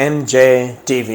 MJ TV।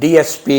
DSP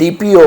DPO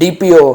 DPO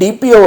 DPO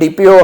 DPO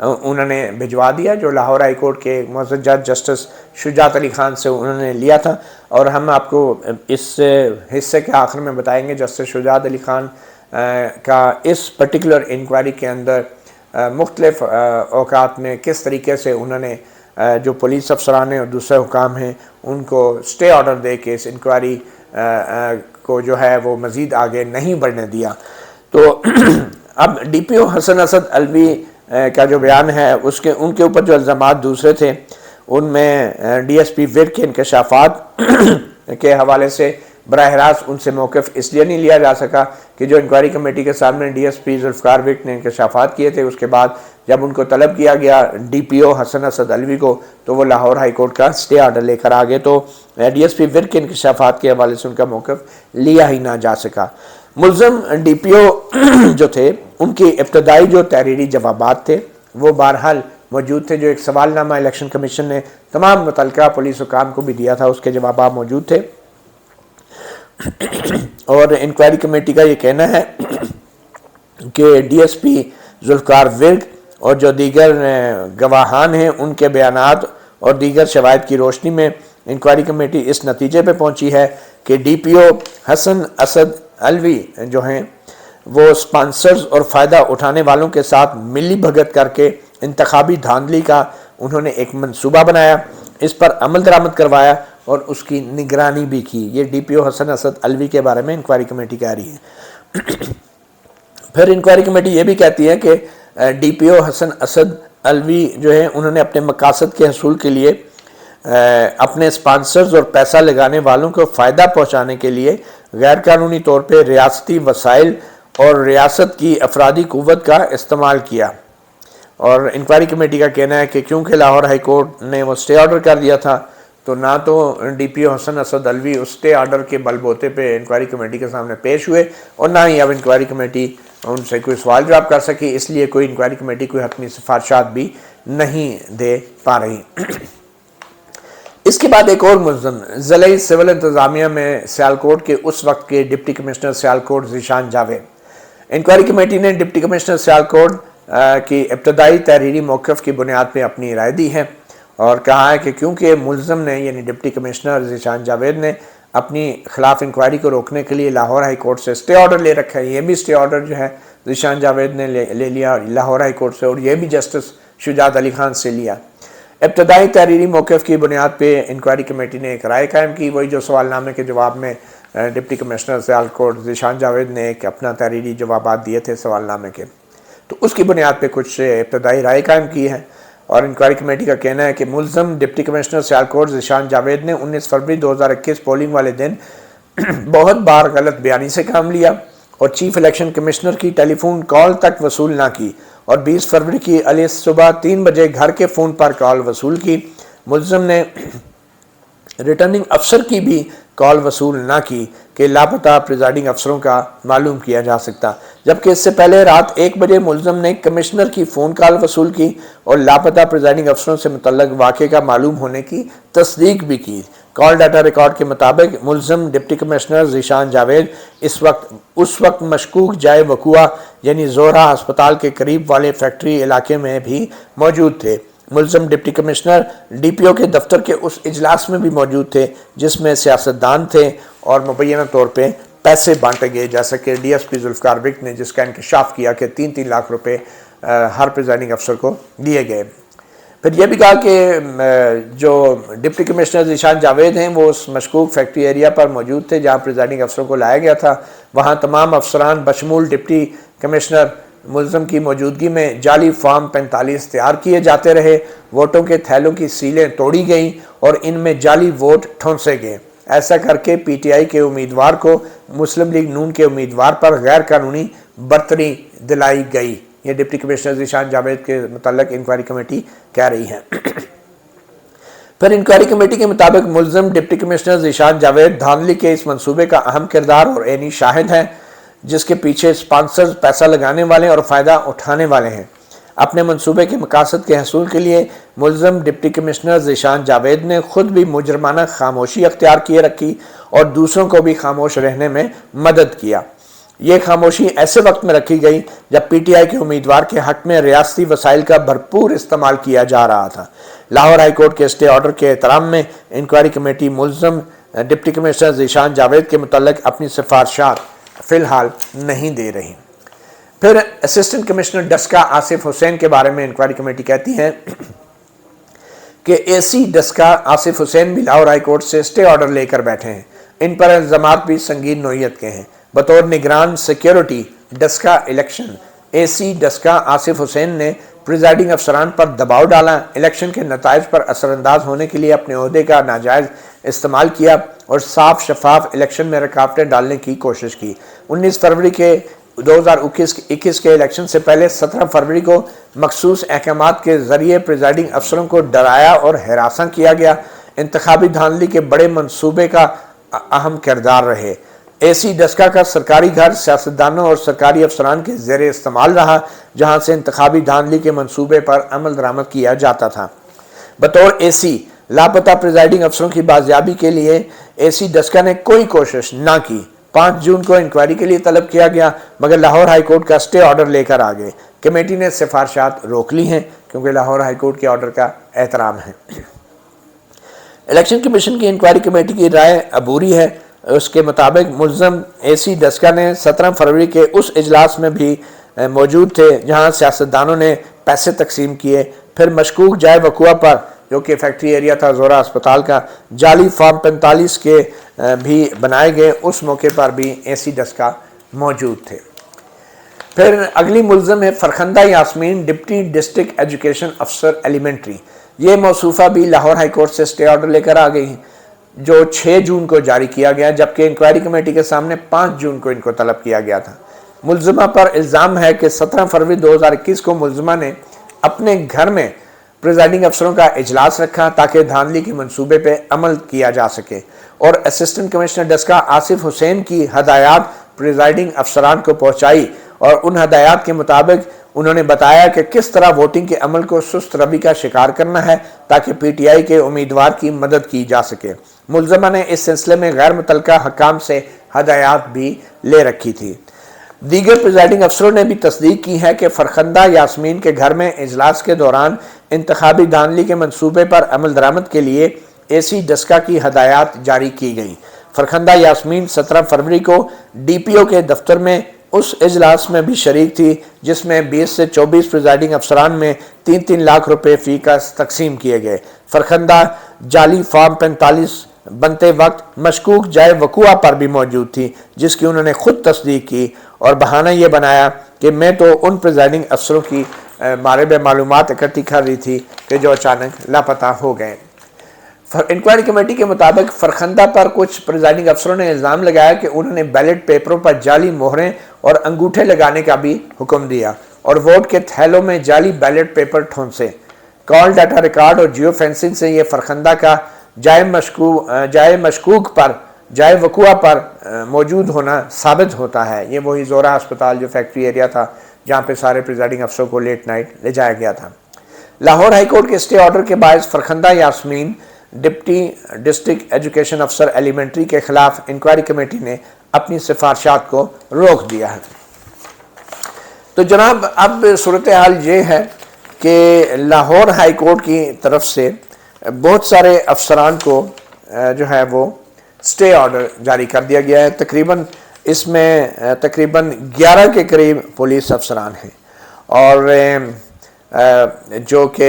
انہوں نے بھجوا دیا، جو لاہور ہائی کورٹ کے معزز جج جسٹس شجاعت علی خان سے انہوں نے لیا تھا، اور ہم آپ کو اس حصے کے آخر میں بتائیں گے جسٹس شجاعت علی خان کا اس پرٹیکولر انکوائری کے اندر مختلف اوقات میں کس طریقے سے انہوں نے جو پولیس افسران ہیں اور دوسرے حکام ہیں ان کو سٹے آرڈر دے کے اس انکوائری کو جو ہے وہ مزید آگے نہیں بڑھنے دیا۔ تو اب ڈی پی او حسن اسد علوی کا جو بیان ہے ان کے اوپر جو الزامات دوسرے تھے، ان میں ڈی ایس پی ورک کے انکشافات کے حوالے سے براہ راست ان سے موقف اس لیے نہیں لیا جا سکا کہ جو انکوائری کمیٹی کے سامنے D S P Zulfiqar Virk نے انکشافات کیے تھے، اس کے بعد جب ان کو طلب کیا گیا ڈی پی او حسن اسد علوی کو، تو وہ لاہور ہائی کورٹ کا سٹے آرڈر لے کر آگے، تو ڈی ایس پی ورک کے انکشافات کے حوالے سے ان کا موقف لیا ہی نہ جا سکا۔ ملزم ڈی پی او جو تھے ان کی ابتدائی جو تحریری جوابات تھے وہ بہرحال موجود تھے، جو ایک سوال نامہ الیکشن کمیشن نے تمام متعلقہ پولیس حکام کو بھی دیا تھا، اس کے جوابات موجود تھے، اور انکوائری کمیٹی کا یہ کہنا ہے کہ D S P Zulfiqar Virk اور جو دیگر گواہان ہیں ان کے بیانات اور دیگر شواہد کی روشنی میں انکوائری کمیٹی اس نتیجے پہ پہنچی ہے کہ ڈی پی او حسن اسد علوی جو ہیں وہ سپانسرز اور فائدہ اٹھانے والوں کے ساتھ ملی بھگت کر کے انتخابی دھاندلی کا انہوں نے ایک منصوبہ بنایا، اس پر عمل درآمد کروایا اور اس کی نگرانی بھی کی۔ یہ ڈی پی او حسن اسد علوی کے بارے میں انکوائری کمیٹی کہہ رہی ہے۔ پھر انکوائری کمیٹی یہ بھی کہتی ہے کہ ڈی پی او حسن اسد علوی جو ہے انہوں نے اپنے مقاصد کے حصول کے لیے اپنے سپانسرز اور پیسہ لگانے والوں کو فائدہ پہنچانے کے لیے غیر قانونی طور پہ ریاستی وسائل اور ریاست کی افرادی قوت کا استعمال کیا، اور انکوائری کمیٹی کا کہنا ہے کہ کیونکہ لاہور ہائی کورٹ نے وہ سٹے آرڈر کر دیا تھا، تو نہ تو ڈی پی او حسن اسد علوی اس سٹے آرڈر کے بل بوتے پہ انکوائری کمیٹی کے سامنے پیش ہوئے، اور نہ ہی اب انکوائری کمیٹی ان سے کوئی سوال جواب کر سکی، اس لیے کوئی انکوائری کمیٹی کوئی حتمی سفارشات بھی نہیں دے پا رہی۔ اس کے بعد ایک اور ملزم ضلعی سول انتظامیہ میں سیالکوٹ کے اس وقت کے deputy commissioner Sialkot Zeeshan Javed, inquiry committee نے ڈپٹی کمشنر سیالکوٹ کی ابتدائی تحریری موقف کی بنیاد پہ اپنی رائے دی ہے، اور کہا ہے کہ کیونکہ ملزم نے یعنی ڈپٹی کمشنر ذیشان جاوید نے اپنی خلاف انکوائری کو روکنے کے لیے لاہور ہائی کورٹ سے سٹے آرڈر لے رکھا ہے، یہ بھی سٹے آرڈر جو ہے ذیشان جاوید نے لے لیا لاہور ہائی کورٹ سے، اور یہ بھی جسٹس شجاعت علی خان سے لیا۔ ابتدائی تحریری موقف کی بنیاد پہ انکوائری کمیٹی نے ایک رائے قائم کی، وہی جو سوال نامے کے جواب میں ڈپٹی کمشنر سیالکوٹ ذیشان جاوید نے ایک اپنا تحریری جوابات دیے تھے سوال نامے کے، تو اس کی بنیاد پہ کچھ ابتدائی رائے قائم کی ہے، اور انکوائری کمیٹی کا کہنا ہے کہ ملزم ڈپٹی کمشنر سیالکوٹ ذیشان جاوید نے 19 فروری 2021 پولنگ والے دن بہت بار غلط بیانی سے کام لیا اور چیف الیکشن کمشنر کی ٹیلی فون کال تک وصول نہ کی، اور 20 فروری کی علیہ صبح 3 بجے گھر کے فون پر کال وصول کی۔ ملزم نے ریٹرننگ افسر کی بھی کال وصول نہ کی کہ لاپتہ پریزائڈنگ افسروں کا معلوم کیا جا سکتا، جبکہ اس سے پہلے رات 1 بجے ملزم نے کمشنر کی فون کال وصول کی اور لاپتہ پریزائڈنگ افسروں سے متعلق واقعے کا معلوم ہونے کی تصدیق بھی کی۔ کال ڈیٹا ریکارڈ کے مطابق ملزم ڈپٹی کمشنر ذیشان جاوید اس وقت مشکوک جائے وقوع یعنی زہرہ ہسپتال کے قریب والے فیکٹری علاقے میں بھی موجود تھے۔ ملزم ڈپٹی کمشنر ڈی پی او کے دفتر کے اس اجلاس میں بھی موجود تھے جس میں سیاستدان تھے اور مبینہ طور پہ پیسے بانٹے گئے، جیسا کہ D S P Zulfiqar Virk نے جس کا انکشاف کیا کہ 3-3 لاکھ روپے ہر پریزائڈنگ افسر کو دیے گئے۔ پھر یہ بھی کہا کہ جو ڈپٹی کمشنر ذیشان جاوید ہیں وہ اس مشکوک فیکٹری ایریا پر موجود تھے جہاں پریزائڈنگ افسروں کو لایا گیا تھا، وہاں تمام افسران بشمول ڈپٹی کمشنر ملزم کی موجودگی میں جعلی فارم 45 تیار کیے جاتے رہے، ووٹوں کے تھیلوں کی سیلیں توڑی گئیں اور ان میں جعلی ووٹ ٹھونسے گئے۔ ایسا کر کے پی ٹی آئی کے امیدوار کو مسلم لیگ نون کے امیدوار پر غیر قانونی برتری دلائی گئی۔ یہ ڈپٹی کمشنر ذیشان جاوید کے متعلق انکوائری کمیٹی کہہ رہی ہے۔ پھر انکوائری کمیٹی کے مطابق ملزم ڈپٹی کمشنر ذیشان جاوید دھاندلی کے اس منصوبے کا اہم کردار اور عینی شاہد ہے جس کے پیچھے سپانسرز پیسہ لگانے والے اور فائدہ اٹھانے والے ہیں۔ اپنے منصوبے کے مقاصد کے حصول کے لیے ملزم ڈپٹی کمشنر ذیشان جاوید نے خود بھی مجرمانہ خاموشی اختیار کیے رکھی اور دوسروں کو بھی خاموش رہنے میں مدد کیا۔ یہ خاموشی ایسے وقت میں رکھی گئی جب پی ٹی آئی کے امیدوار کے حق میں ریاستی وسائل کا بھرپور استعمال کیا جا رہا تھا۔ لاہور ہائی کورٹ کے اسٹے آرڈر کے احترام میں انکوائری کمیٹی ملزم ڈپٹی کمشنر ذیشان جاوید کے متعلق اپنی سفارشات فی الحال نہیں دے رہی۔ پھر اسسٹنٹ کمشنر ڈسکا آصف حسین کے بارے میں انکوائری کمیٹی کہتی ہے کہ اے سی ڈسکا آصف حسین بھی لاہور ہائی کورٹ سے اسٹے آرڈر لے کر بیٹھے ہیں۔ ان پر الزامات بھی سنگین نوعیت کے ہیں۔ بطور نگران سیکیورٹی ڈسکا الیکشن، اے سی ڈسکا آصف حسین نے پریزائڈنگ افسران پر دباؤ ڈالا، الیکشن کے نتائج پر اثر انداز ہونے کے لیے اپنے عہدے کا ناجائز استعمال کیا اور صاف شفاف الیکشن میں رکاوٹیں ڈالنے کی کوشش کی۔ 19 فروری کے 2021 کے الیکشن سے پہلے 17 فروری کو مخصوص احکامات کے ذریعے پریزائڈنگ افسروں کو ڈرایا اور ہراساں کیا گیا۔ انتخابی دھاندلی کے بڑے منصوبے کا اہم کردار رہے۔ اے سی ڈسکا کا سرکاری گھر سیاستدانوں اور سرکاری افسران کے زیر استعمال رہا، جہاں سے انتخابی دھاندلی کے منصوبے پر عمل درآمد کیا جاتا تھا۔ بطور اے سی لاپتہ پریزائڈنگ افسروں کی بازیابی کے لیے اے سی ڈسکا نے کوئی کوشش نہ کی۔ 5 جون کو انکوائری کے لیے طلب کیا گیا، مگر لاہور ہائی کورٹ کا اسٹے آرڈر لے کر آ گئے۔ کمیٹی نے سفارشات روک لی ہیں کیونکہ لاہور ہائی کورٹ کے آرڈر کا احترام ہے۔ الیکشن کمیشن کی انکوائری کمیٹی کی رائے عبوری ہے۔ اس کے مطابق ملزم اے سی ڈسکا نے 17 فروری کے اس اجلاس میں بھی موجود تھے جہاں سیاستدانوں نے پیسے تقسیم کیے۔ پھر مشکوک جائے وقوع پر، جو کہ فیکٹری ایریا تھا زورا اسپتال کا، جعلی فارم 45 کے بھی بنائے گئے، اس موقع پر بھی اے سی ڈسکا موجود تھے۔ پھر اگلی ملزم ہے Farkhanda Yasmin, deputy district education افسر ایلیمنٹری۔ یہ موصوفہ بھی لاہور ہائی کورٹ سے اسٹے آرڈر لے کر آ گئی ہیں، جو 6 جون کو جاری کیا گیا، جبکہ انکوائری کمیٹی کے سامنے 5 جون کو ان کو طلب کیا گیا تھا۔ ملزمہ پر الزام ہے کہ 17 فروری 2021 کو ملزمہ نے اپنے گھر میں پریزائڈنگ افسروں کا اجلاس رکھا تاکہ دھاندلی کے منصوبے پہ عمل کیا جا سکے، اور اسسٹنٹ کمشنر ڈسکا آصف حسین کی ہدایات پریزائڈنگ افسران کو پہنچائی، اور ان ہدایات کے مطابق انہوں نے بتایا کہ کس طرح ووٹنگ کے عمل کو سست روی کا شکار کرنا ہے تاکہ پی ٹی آئی کے امیدوار کی مدد کی جا سکے۔ ملزمہ نے اس سلسلے میں غیر متعلقہ حکام سے ہدایات بھی لے رکھی تھی۔ دیگر پریزائڈنگ افسروں نے بھی تصدیق کی ہے کہ فرخندہ یاسمین کے گھر میں اجلاس کے دوران انتخابی دھاندلی کے منصوبے پر عمل درآمد کے لیے اے سی ڈسکا کی ہدایات جاری کی گئیں۔ فرخندہ یاسمین 17 فروری کو ڈی پی او کے دفتر میں اس اجلاس میں بھی شریک تھی جس میں 20 سے 24 پریزائڈنگ افسران میں 3-3 لاکھ روپے فی کا تقسیم کیے گئے۔ فرخندہ جعلی فارم 45 بنتے وقت مشکوک جائے وقوع پر بھی موجود تھی، جس کی انہوں نے خود تصدیق کی اور بہانہ یہ بنایا کہ میں تو ان پریزائڈنگ افسروں کی بارے میں معلومات اکٹھی کر رہی تھی کہ جو اچانک لاپتہ ہو گئے۔ انکوائری کمیٹی کے مطابق فرخندہ پر کچھ پریزائڈنگ افسروں نے الزام لگایا کہ انہوں نے بیلٹ پیپروں پر جعلی مہریں اور انگوٹھے لگانے کا بھی حکم دیا اور ووٹ کے تھیلوں میں جعلی بیلٹ پیپر ٹھونسے۔ کال ڈیٹا ریکارڈ اور جیو فینسنگ سے یہ فرخندہ کا جائے مشکوک پر جائے وقوع پر موجود ہونا ثابت ہوتا ہے۔ یہ وہی زورا ہسپتال جو فیکٹری ایریا تھا جہاں پہ سارے پریزائڈنگ افسروں کو لیٹ نائٹ لے جایا گیا تھا۔ لاہور ہائی کورٹ کے اسٹے آرڈر کے باعث Farkhanda Yasmin deputy district education افسر ایلیمنٹری کے خلاف انکوائری کمیٹی نے اپنی سفارشات کو روک دیا ہے۔ تو جناب اب صورتحال یہ ہے کہ لاہور ہائی کورٹ کی طرف سے بہت سارے افسران کو جو ہے وہ اسٹے آرڈر جاری کر دیا گیا ہے۔ تقریباً اس میں تقریباً 11 کے قریب پولیس افسران ہیں، اور جو کہ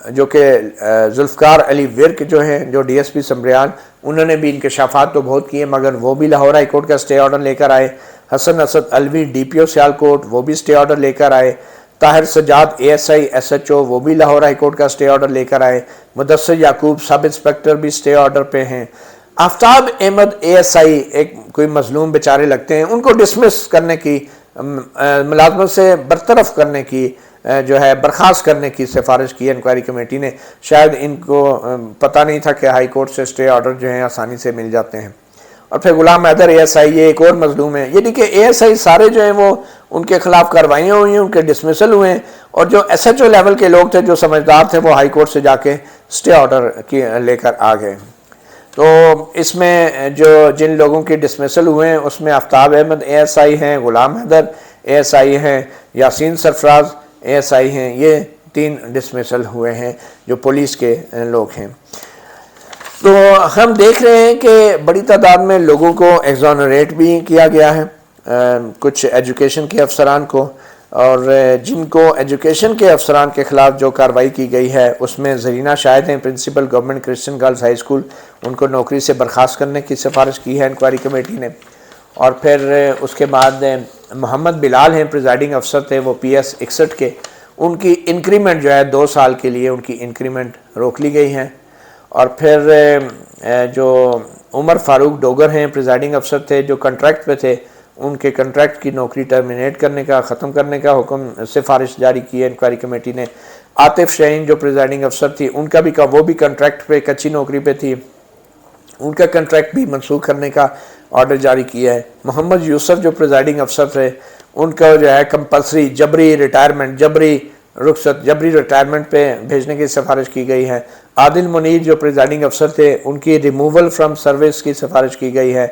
ذوالفقار علی ورک جو ہیں، جو ڈی ایس پی سمبریال، انہوں نے بھی انکشافات تو بہت کیے مگر وہ بھی لاہور ہائی کورٹ کا اسٹے آرڈر لے کر آئے۔ Hassan Asad Alvi D P O Sialkot, وہ بھی اسٹے آرڈر لے کر آئے۔ Tahir Sajjad A S I S H O, وہ بھی لاہور ہائی کورٹ کا اسٹے آرڈر لے کر آئے۔ مدثر یعقوب سب انسپیکٹر بھی اسٹے آرڈر پہ ہیں۔ آفتاب احمد اے ایس آئی ایک کوئی مظلوم بیچارے لگتے ہیں، ان کو ڈسمس کرنے کی، ملازمت سے برطرف کرنے کی، جو ہے برخاست کرنے کی سفارش کی انکوائری کمیٹی نے۔ شاید ان کو پتہ نہیں تھا کہ ہائی کورٹ سے اسٹے آرڈر جو ہیں آسانی سے مل جاتے ہیں۔ اور پھر غلام حیدر اے ایس آئی، یہ ایک اور مظلوم ہے۔ یہ کہ اے ایس آئی سارے جو ہیں وہ ان کے خلاف کاروائیاں ہوئی ہیں، ان کے ڈسمسل ہوئے ہیں، اور جو ایس ایچ او لیول کے لوگ تھے جو سمجھدار تھے وہ ہائی کورٹ سے جا کے اسٹے آرڈر لے کر آ گئے۔ تو اس میں جو جن لوگوں کی ڈسمسل ہوئے ہیں اس میں آفتاب احمد ASI ہیں، غلام حیدر ASI ہیں، یاسین سرفراز ASI ہیں، یہ 3 ڈسمسل ہوئے ہیں جو پولیس کے لوگ ہیں۔ تو ہم دیکھ رہے ہیں کہ بڑی تعداد میں لوگوں کو ایگزونریٹ بھی کیا گیا ہے، کچھ ایجوکیشن کے افسران کو، اور جن کو ایجوکیشن کے افسران کے خلاف جو کارروائی کی گئی ہے اس میں زرینہ شاہد ہیں، principal government Christian girls high school, ان کو نوکری سے برخاست کرنے کی سفارش کی ہے انکوائری کمیٹی نے۔ اور پھر اس کے بعد محمد بلال ہیں، پریزائڈنگ افسر تھے وہ PS 61 کے، ان کی انکریمنٹ جو ہے 2 سال کے لیے ان کی انکریمنٹ روک لی گئی ہے۔ اور پھر جو عمر فاروق ڈوگر ہیں، پریزائڈنگ افسر تھے جو کنٹریکٹ پہ تھے، ان کے کنٹریکٹ کی نوکری ٹرمینیٹ کرنے کا، ختم کرنے کا حکم سفارش جاری کی ہے انکوائری کمیٹی نے۔ عاطف شاہین جو پریزائڈنگ افسر تھی، ان کا بھی وہ بھی کنٹریکٹ پہ کچی نوکری پہ تھی، ان کا کنٹریکٹ بھی منسوخ کرنے کا آرڈر جاری کیا ہے۔ محمد یوسف جو پریزائڈنگ افسر تھے، ان کا جو ہے کمپلسری جبری ریٹائرمنٹ، جبری رخصت، جبری ریٹائرمنٹ پہ بھیجنے کی سفارش کی گئی ہے۔ عادل منیر جو پریزائڈنگ افسر تھے، ان کی ریموول فرام سروس کی سفارش کی گئی ہے۔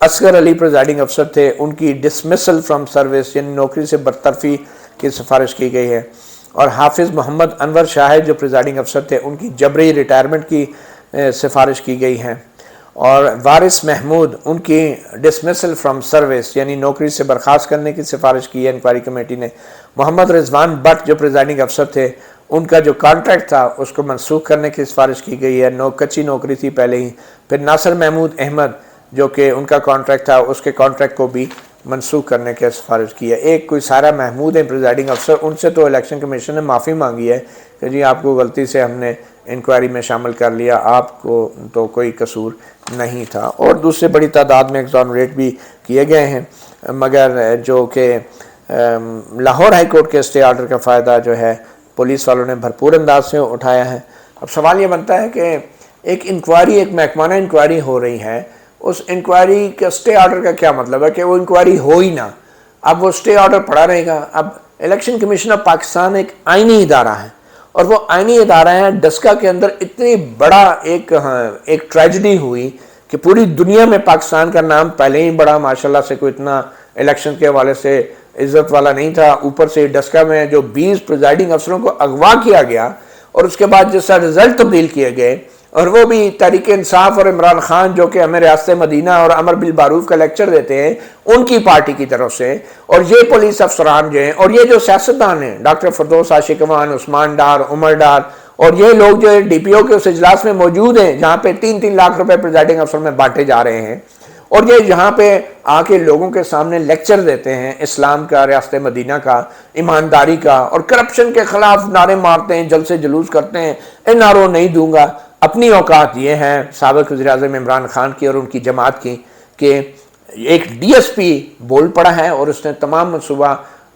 اصغر علی پریزائڈنگ افسر تھے، ان کی ڈسمسل فرام سروس یعنی نوکری سے برطرفی کی سفارش کی گئی ہے۔ اور حافظ محمد انور شاہد جو پریزائڈنگ افسر تھے، ان کی جبری ریٹائرمنٹ کی سفارش کی گئی ہے۔ اور وارث محمود، ان کی ڈسمسل فرام سروس یعنی نوکری سے برخاست کرنے کی سفارش کی ہے انکوائری کمیٹی نے۔ محمد رضوان بٹ جو پریزائڈنگ افسر تھے، ان کا جو کانٹریکٹ تھا اس کو منسوخ کرنے کی سفارش کی گئی ہے، کچی نوکری تھی پہلے ہی۔ پھر ناصر محمود احمد جو کہ ان کا کانٹریکٹ تھا، اس کے کانٹریکٹ کو بھی منسوخ کرنے کی سفارش کی ہے۔ ایک کوئی سارا محمود ہیں پریزائڈنگ افسر، ان سے تو الیکشن کمیشن نے معافی مانگی ہے کہ جی آپ کو غلطی سے ہم نے انکوائری میں شامل کر لیا، آپ کو تو کوئی قصور نہیں تھا۔ اور دوسرے بڑی تعداد میں ایگزونریٹ بھی کیے گئے ہیں، مگر جو کہ لاہور ہائی کورٹ کے اسٹے آرڈر کا فائدہ جو ہے پولیس والوں نے بھرپور انداز سے اٹھایا ہے۔ اب سوال یہ بنتا ہے کہ ایک انکوائری، ایک محکمانہ انکوائری ہو رہی ہے، اس انکوائری کے اسٹے آرڈر کا کیا مطلب ہے کہ وہ انکوائری ہو ہی نہ، اب وہ اسٹے آرڈر پڑا رہے گا۔ اب الیکشن کمیشن آف پاکستان ایک آئینی ادارہ ہے، اور وہ آئینی ادارہ ہے۔ ڈسکا کے اندر اتنی بڑا ایک ٹریجڈی ہوئی کہ پوری دنیا میں پاکستان کا نام پہلے ہی بڑا ماشاءاللہ سے کوئی اتنا الیکشن کے حوالے سے عزت والا نہیں تھا، اوپر سے ڈسکا میں جو 20 پریزائڈنگ افسروں کو اغوا کیا گیا اور اس کے بعد جیسا رزلٹ تبدیل کیے گئے، اور وہ بھی تحریک انصاف اور عمران خان جو کہ ہمیں ریاست مدینہ اور امر بالمعروف کا لیکچر دیتے ہیں ان کی پارٹی کی طرف سے، اور یہ پولیس افسران جو ہیں اور یہ جو سیاستدان ہیں ڈاکٹر فردوس عاشقوان، عثمان ڈار، عمر ڈار، اور یہ لوگ جو DPO کے اس اجلاس میں موجود ہیں جہاں پہ 3-3 لاکھ روپے پریزائڈنگ افسر میں بانٹے جا رہے ہیں، اور یہ یہاں پہ آ کے لوگوں کے سامنے لیکچر دیتے ہیں اسلام کا، ریاست مدینہ کا، ایمانداری کا، اور کرپشن کے خلاف نعرے مارتے ہیں، جلسے جلوس کرتے ہیں، NRO نہیں دوں گا۔ اپنی اوقات یہ ہیں سابق وزیراعظم عمران خان کی اور ان کی جماعت کی کہ ایک DSP بول پڑا ہے اور اس نے تمام منصوبہ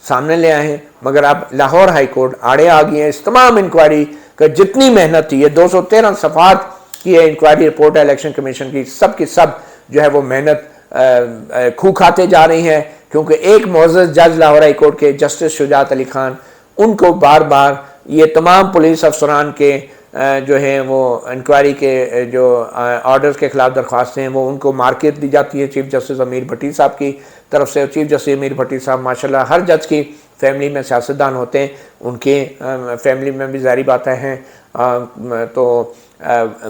سامنے لے آئے ہیں، مگر اب لاہور ہائی کورٹ آڑے آ گئی ہے اس تمام انکوائری کا جتنی محنت تھی، یہ 213 صفحات کی ہے انکوائری رپورٹ ہے الیکشن کمیشن کی سب جو ہے وہ محنت کھو کھاتے جا رہی ہیں، کیونکہ ایک معزز جج لاہور ہائی کورٹ کے جسٹس شجاعت علی خان، ان کو بار بار یہ تمام پولیس افسران کے جو ہیں وہ انکوائری کے جو آرڈرز کے خلاف درخواستیں ہیں وہ ان کو مارکیٹ دی جاتی ہے چیف جسٹس امیر بھٹی صاحب کی طرف سے۔ چیف جسٹس امیر بھٹی صاحب ماشاءاللہ ہر جج کی فیملی میں سیاستدان ہوتے ہیں، ان کے فیملی میں بھی ظاہری باتیں ہیں، تو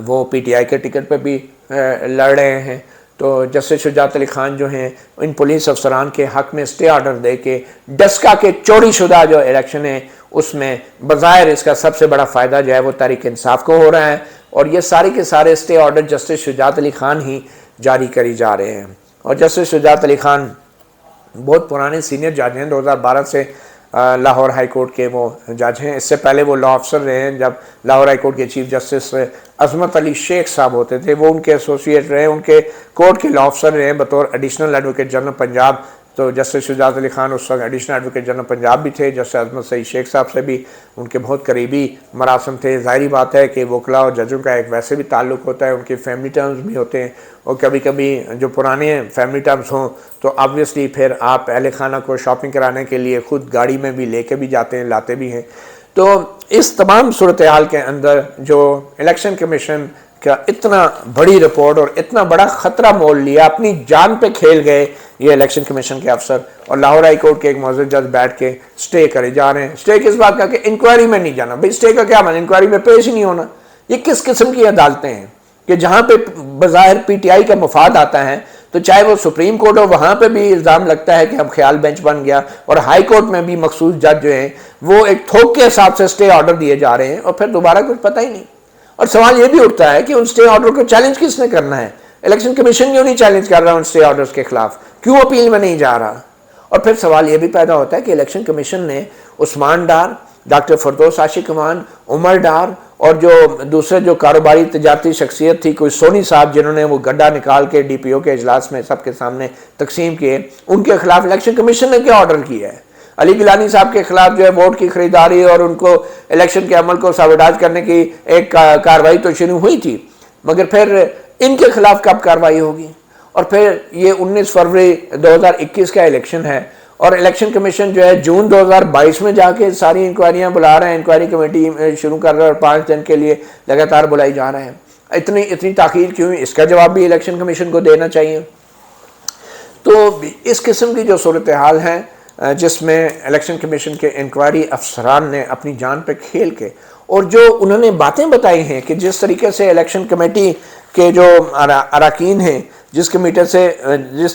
وہ PTI کے ٹکٹ پہ بھی لڑ رہے ہیں۔ تو جسٹس شجاعت علی خان جو ہیں ان پولیس افسران کے حق میں اسٹے آرڈر دے کے ڈسکا کے چوری شدہ جو الیکشن ہے اس میں بظاہر اس کا سب سے بڑا فائدہ جو ہے وہ تحریک انصاف کو ہو رہا ہے، اور یہ سارے کے سارے اسٹے آرڈر جسٹس شجاعت علی خان ہی جاری کری جا رہے ہیں۔ اور جسٹس شجاعت علی خان بہت پرانے سینئر جج ہیں، 2012 سے لاہور ہائی کورٹ کے وہ جج ہیں۔ اس سے پہلے وہ لا افسر رہے ہیں، جب لاہور ہائی کورٹ کے چیف جسٹس عظمت علی شیخ صاحب ہوتے تھے وہ ان کے ایسوسیٹ رہے، ان کے کورٹ کے لا افسر رہے بطور ایڈیشنل ایڈوکیٹ جنرل پنجاب۔ تو جسٹس شجاعت علی خان اس وقت ایڈیشنل ایڈوکیٹ جنرل پنجاب بھی تھے، جسٹس عظمت علی شیخ صاحب سے بھی ان کے بہت قریبی مراسم تھے۔ ظاہری بات ہے کہ وکلاء اور ججوں کا ایک ویسے بھی تعلق ہوتا ہے، ان کے فیملی ٹرمز بھی ہوتے ہیں، اور کبھی کبھی جو پرانے فیملی ٹرمز ہوں تو آبویسلی پھر آپ اہل خانہ کو شاپنگ کرانے کے لیے خود گاڑی میں بھی لے کے بھی جاتے ہیں، لاتے بھی ہیں۔ تو اس تمام صورتحال کے اندر جو الیکشن کمیشن کہ اتنا بڑی رپورٹ اور اتنا بڑا خطرہ مول لیا، اپنی جان پہ کھیل گئے یہ الیکشن کمیشن کے افسر، اور لاہور ہائی کورٹ کے ایک معزز جج بیٹھ کے سٹے کرے جا رہے ہیں۔ سٹے کس بات کا؟ کہ انکوائری میں نہیں جانا۔ بھئی سٹے کا کیا معنی؟ انکوائری میں پیش ہی نہیں ہونا۔ یہ کس قسم کی عدالتیں ہیں کہ جہاں پہ بظاہر پی ٹی آئی کا مفاد آتا ہے تو چاہے وہ سپریم کورٹ ہو وہاں پہ بھی الزام لگتا ہے کہ اب خیال بینچ بن گیا، اور ہائی کورٹ میں بھی مخصوص جج جو ہیں وہ ایک تھوک کے حساب سے سٹے آرڈر دیے جا رہے ہیں، اور پھر دوبارہ کچھ پتہ ہی نہیں۔ اور سوال یہ بھی اٹھتا ہے کہ ان سٹے آرڈر کو چیلنج کس نے کرنا ہے؟ الیکشن کمیشن کیوں نہیں چیلنج کر رہا ان سٹے آرڈرز کے خلاف؟ کیوں اپیل میں نہیں جا رہا؟ اور پھر سوال یہ بھی پیدا ہوتا ہے کہ الیکشن کمیشن نے عثمان ڈار، ڈاکٹر فردوس عاشق امان، عمر ڈار اور جو دوسرے جو کاروباری تجارتی شخصیت تھی، کوئی سونی صاحب جنہوں نے وہ گڈھا نکال کے ڈی پی او کے اجلاس میں سب کے سامنے تقسیم کیے، ان کے خلاف الیکشن کمیشن نے کیا آرڈر کیا ہے؟ علی گیلانی صاحب کے خلاف جو ہے ووٹ کی خریداری اور ان کو الیکشن کے عمل کو سابوٹاج کرنے کی ایک کارروائی تو شروع ہوئی تھی، مگر پھر ان کے خلاف کب کارروائی ہوگی؟ اور پھر یہ 19 فروری 2021 کا الیکشن ہے، اور الیکشن کمیشن جو ہے جون 2022 میں جا کے ساری انکوائریاں بلا رہے ہیں، انکوائری کمیٹی شروع کر رہا ہے، اور 5 دن کے لیے لگاتار بلائی جا رہے ہیں۔ اتنی تاخیر کیوں؟ اس کا جواب بھی الیکشن کمیشن کو دینا چاہیے۔ تو اس قسم کی جو صورتحال ہے جس میں الیکشن کمیشن کے انکوائری افسران نے اپنی جان پہ کھیل کے، اور جو انہوں نے باتیں بتائی ہیں کہ جس طریقے سے الیکشن کمیٹی کے جو اراکین ہیں، جس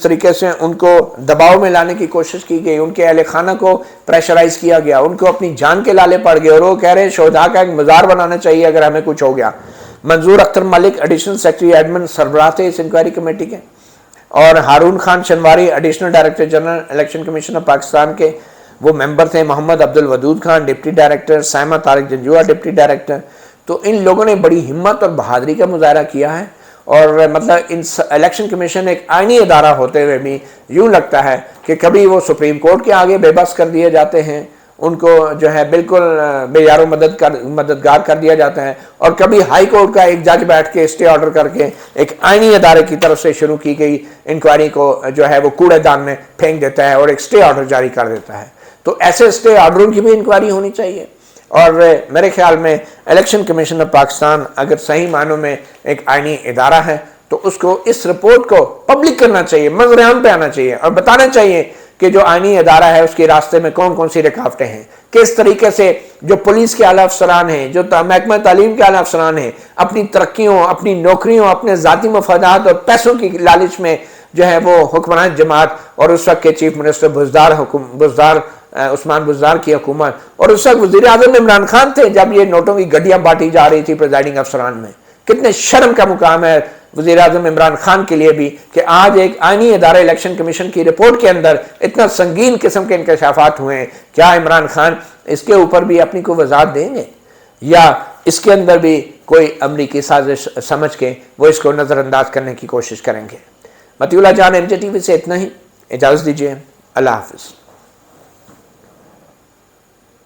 طریقے سے ان کو دباؤ میں لانے کی کوشش کی گئی، ان کے اہل خانہ کو پریشرائز کیا گیا، ان کو اپنی جان کے لالے پڑ گئے، اور وہ کہہ رہے ہیں شہداء کا ایک مزار بنانا چاہیے اگر ہمیں کچھ ہو گیا۔ Manzoor Akhtar Malik additional secretary admin سربراہ تھے اس انکوائری کمیٹی کے، اور Haroon Khan Shinwari additional director general election commission of Pakistan کے وہ ممبر تھے، Muhammad Abdul Wadood Khan deputy director, Saima Tariq Janjua deputy director. تو ان لوگوں نے بڑی ہمت اور بہادری کا مظاہرہ کیا ہے، اور مطلب الیکشن کمیشن ایک آئینی ادارہ ہوتے ہوئے بھی یوں لگتا ہے کہ کبھی وہ سپریم کورٹ کے آگے بے بس کر دیے جاتے ہیں، ان کو جو ہے بالکل بے یار و مددگار کر دیا جاتا ہے، اور کبھی ہائی کورٹ کا ایک جج بیٹھ کے اسٹے آرڈر کر کے ایک آئینی ادارے کی طرف سے شروع کی گئی انکوائری کو جو ہے وہ کوڑے دان میں پھینک دیتا ہے اور ایک اسٹے آرڈر جاری کر دیتا ہے۔ تو ایسے اسٹے آرڈروں کی بھی انکوائری ہونی چاہیے، اور میرے خیال میں الیکشن کمیشن آف پاکستان اگر صحیح معنوں میں ایک آئینی ادارہ ہے تو اس کو اس رپورٹ کو پبلک کرنا چاہیے، منظر عام پہ آنا چاہیے، اور بتانا چاہیے کہ جو آئینی ادارہ ہے اس کے راستے میں کون کون سی رکاوٹیں ہیں، کس طریقے سے جو پولیس کے اعلیٰ افسران ہیں، جو محکمہ تعلیم کے اعلیٰ افسران ہیں، اپنی ترقیوں، اپنی نوکریوں، اپنے ذاتی مفادات اور پیسوں کی لالچ میں جو ہے وہ حکمران جماعت اور اس وقت کے چیف منسٹر عثمان بزدار کی حکومت، اور اس وقت وزیر اعظم عمران خان تھے جب یہ نوٹوں کی گڈیاں بانٹی جا رہی تھی پریزائڈنگ افسران میں۔ کتنے شرم کا مقام ہے وزیر اعظم عمران خان کے لیے بھی کہ آج ایک آئینی ادارے الیکشن کمیشن کی رپورٹ کے اندر اتنا سنگین قسم کے انکشافات ہوئے ہیں۔ کیا عمران خان اس کے اوپر بھی اپنی کوئی وضاحت دیں گے، یا اس کے اندر بھی کوئی امریکی سازش سمجھ کے وہ اس کو نظر انداز کرنے کی کوشش کریں گے؟ مطیع اللہ جان، MJ TV سے اتنا ہی، اجازت دیجیے، اللہ حافظ۔